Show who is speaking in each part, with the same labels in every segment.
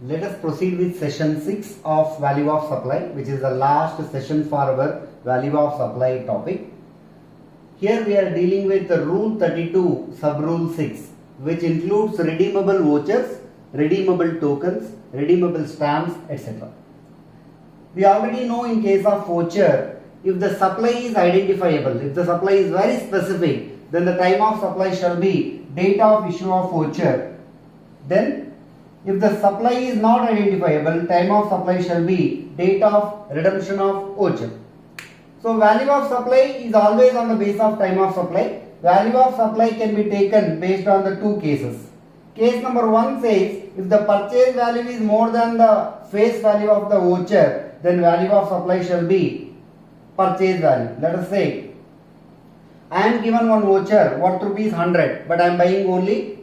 Speaker 1: Let us proceed with session 6 of value of supply, which is the last session for our value of supply topic. Here we are dealing with the rule 32 sub rule 6, which includes redeemable vouchers, redeemable tokens, redeemable stamps, etc. We already know in case of voucher, if the supply is identifiable, if the supply is very specific, then the time of supply shall be date of issue of voucher. Then if the supply is not identifiable, time of supply shall be date of redemption of voucher. So value of supply is always on the basis of time of supply. Value of supply can be taken based on the two cases. Case number 1 says if the purchase value is more than the face value of the voucher, then value of supply shall be purchase value. Let us say I am given one voucher worth rupees 100, but I am buying only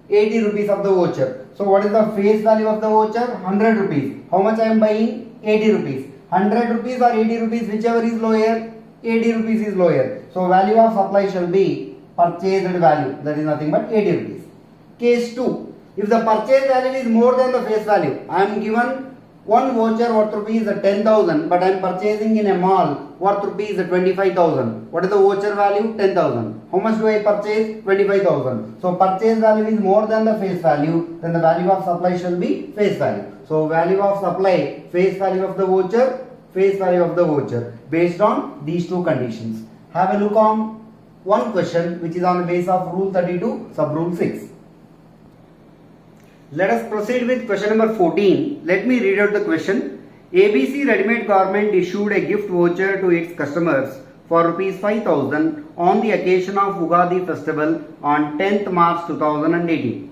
Speaker 1: 80 rupees of the voucher. So what is the face value of the voucher? 100 rupees. How much I am buying? 80 rupees. 100 rupees or 80 rupees, whichever is lower, 80 rupees is lower. So value of supply shall be purchased value, that is nothing but 80 rupees. Case 2, if the purchase value is more than the face value, I am given one voucher worth rupees 10,000, but I am purchasing in a mall worth rupees 25,000. What is the voucher value? 10,000. How much do I purchase? 25,000. So purchase value is more than the face value, then the value of supply shall be face value. So value of supply, face value of the voucher, face value of the voucher, based on these two conditions. Have a look on one question which is on the basis of rule 32 sub rule 6. Let us proceed with question number 14. Let me read out the question. ABC Ready-Made Garment issued a gift voucher to its customers for rupees 5,000 on the occasion of Ugadi festival on 10th March 2018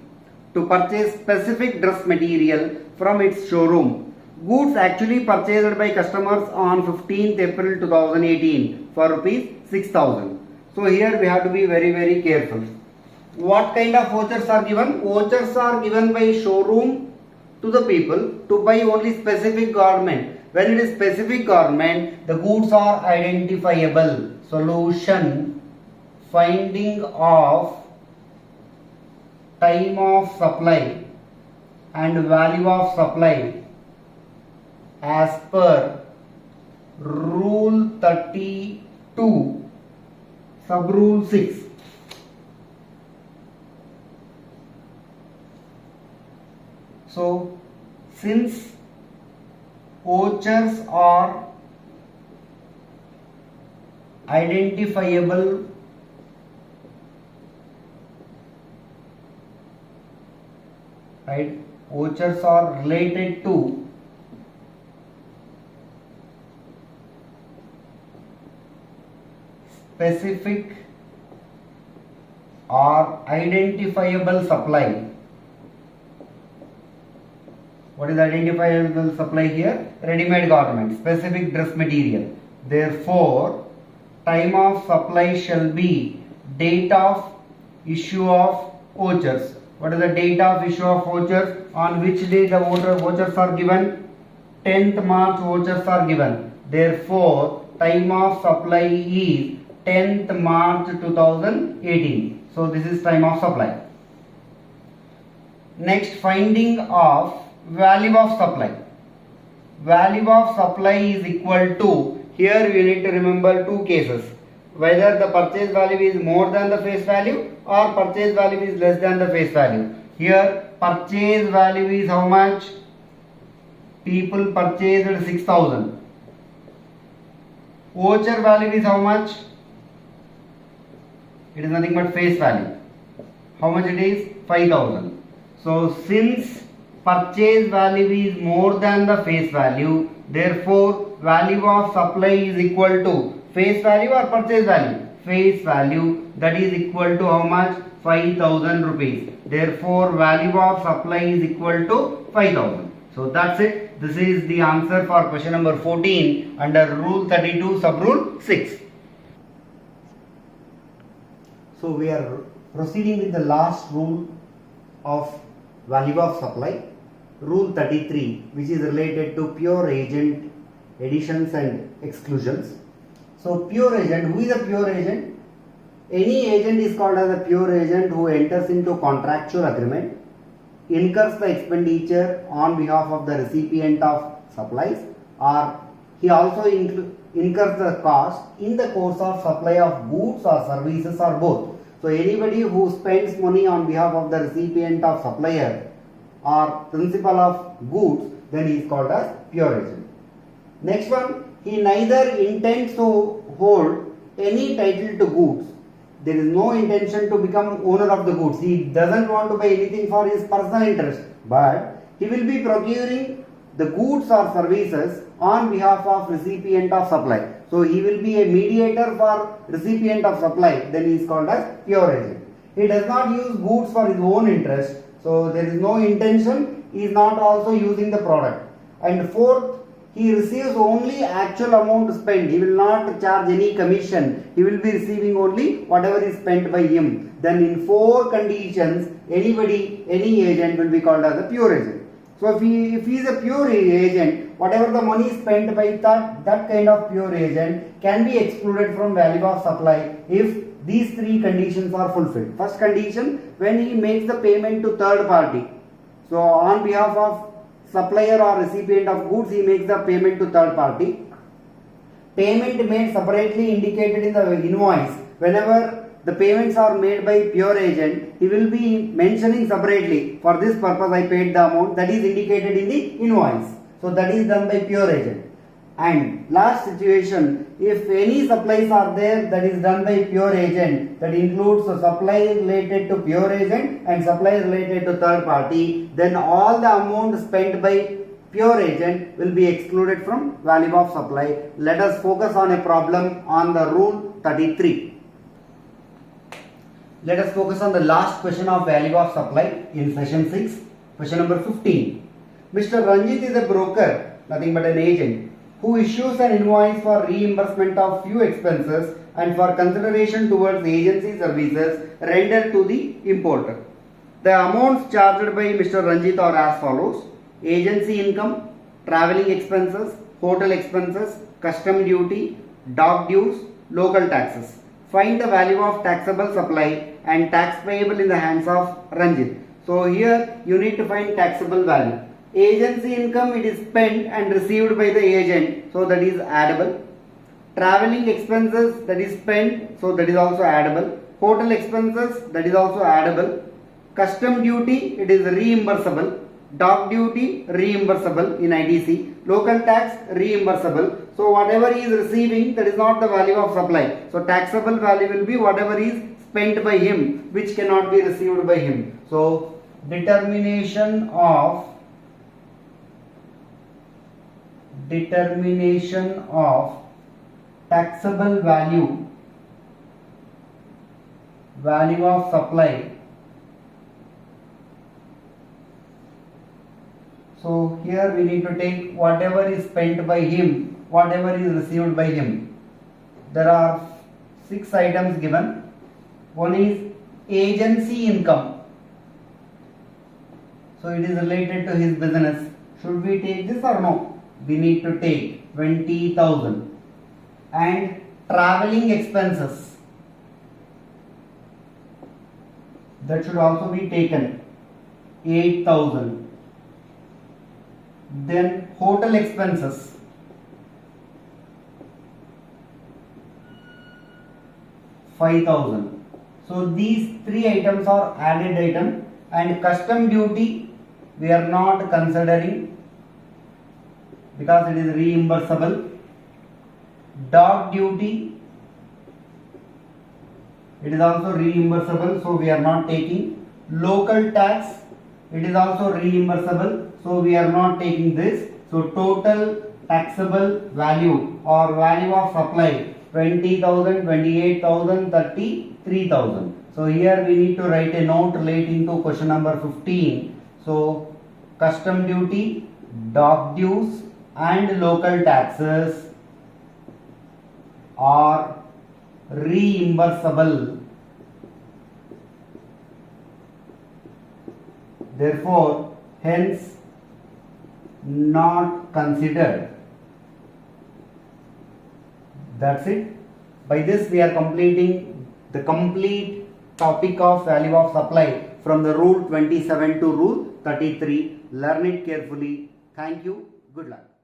Speaker 1: to purchase specific dress material from its showroom. Goods actually purchased by customers on 15th April 2018 for rupees 6,000. So here we have to be very careful. What kind of vouchers are given? Vouchers are given by showroom to the people to buy only specific garment. When it is specific garment, the goods are identifiable. Solution: finding of time of supply and value of supply as per rule 32 sub rule 6. So, since vouchers are identifiable vouchers are related to specific or identifiable supply. What is identifiable supply here? Ready-made garment, specific dress material. Therefore, time of supply shall be date of issue of vouchers. What is the date of issue of vouchers? On which day the vouchers are given? 10th March vouchers are given. Therefore, time of supply is 10th March 2018. So this is time of supply. Next, finding of value of supply. Value of supply is equal to, here you need to remember two cases, whether the purchase value is more than the face value or purchase value is less than the face value. Here purchase value is how much? People purchased 6,000. Voucher value is how much? It is nothing but face value. How much it is? 5,000. So since purchase value is more than the face value, therefore value of supply is equal to face value or purchase value? Face value, that is equal to how much? 5,000 rupees. Therefore value of supply is equal to 5,000. So that's it. This is the answer for question number 14 under rule 32 sub rule 6. So we are proceeding with the last rule of value of supply, rule 33, which is related to pure agent additions and exclusions. So pure agent, who is a pure agent? Any agent is called as a pure agent who enters into contractual agreement incurs the expenditure on behalf of the recipient of supplies, or he also incurs the cost in the course of supply of goods or services or both. So anybody who spends money on behalf of the recipient of supplier or principal of goods, then he is called as pure agent. Next one, he neither intends to hold any title to goods. There is no intention to become owner of the goods. He doesn't want to buy anything for his personal interest, but he will be procuring the goods or services on behalf of recipient of supply. So he will be a mediator for recipient of supply, then he is called as pure agent. He does not use goods for his own interest, so there is no intention, he is not also using the product. And fourth, he receives only actual amount spent. He will not charge any commission. He will be receiving only whatever is spent by him. Then in 4 conditions, any agent will be called as a pure agent. So if he is a pure agent, whatever the money spent by that kind of pure agent can be excluded from value of supply if these 3 conditions are fulfilled. First condition, when he makes the payment to third party. So on behalf of supplier or recipient of goods, he makes the payment to third party. Payment made separately indicated in the invoice. Whenever the payments are made by pure agent, he will be mentioning separately, for this purpose I paid the amount, that is indicated in the invoice. So that is done by pure agent. And last situation, if any supplies are there, that is done by pure agent, that includes the supply related to pure agent and supply related to third party, then all the amount spent by pure agent will be excluded from value of supply. Let us focus on a problem on the rule 33. Let us focus on the last question of value of supply in session 6, question number 15. Mr. Ranjit is a broker, nothing but an agent, who issues an invoice for reimbursement of few expenses and for consideration towards agency services rendered to the importer. The amounts charged by Mr. Ranjit are as follows: agency income, travelling expenses, hotel expenses, custom duty, dock dues, local taxes. Find the value of taxable supply and tax payable in the hands of Ranjit. So here you need to find taxable value. Agency income, it is spent and received by the agent, so that is addable. Travelling expenses, that is spent, so that is also addable. Hotel expenses, that is also addable. Custom duty, it is reimbursable. Dock duty, reimbursable in ITC. Local tax, reimbursable. So whatever he is receiving, that is not the value of supply. So taxable value will be whatever is spent by him, which cannot be received by him. So determination of taxable value of supply. So here we need to take whatever is spent by him, whatever is received by him. There are 6 items given. One is agency income. So it is related to his business. Should we take this or no? We need to take 20,000. And travelling expenses, that should also be taken, 8,000. Then hotel expenses, 5,000. So these 3 items are added item, and custom duty we are not considering because it is reimbursable. Dock duty, it is also reimbursable, so we are not taking. Local tax, it is also reimbursable, so we are not taking this. So total taxable value or value of supply, 20,000, 28,000, 33,000. So here we need to write a note relating to question number 15. So custom duty, dock dues and local taxes are reimbursable. Therefore, hence not considered. That's it. By this we are completing the complete topic of value of supply from the rule 27 to rule 33. Learn it carefully. Thank you. Good luck.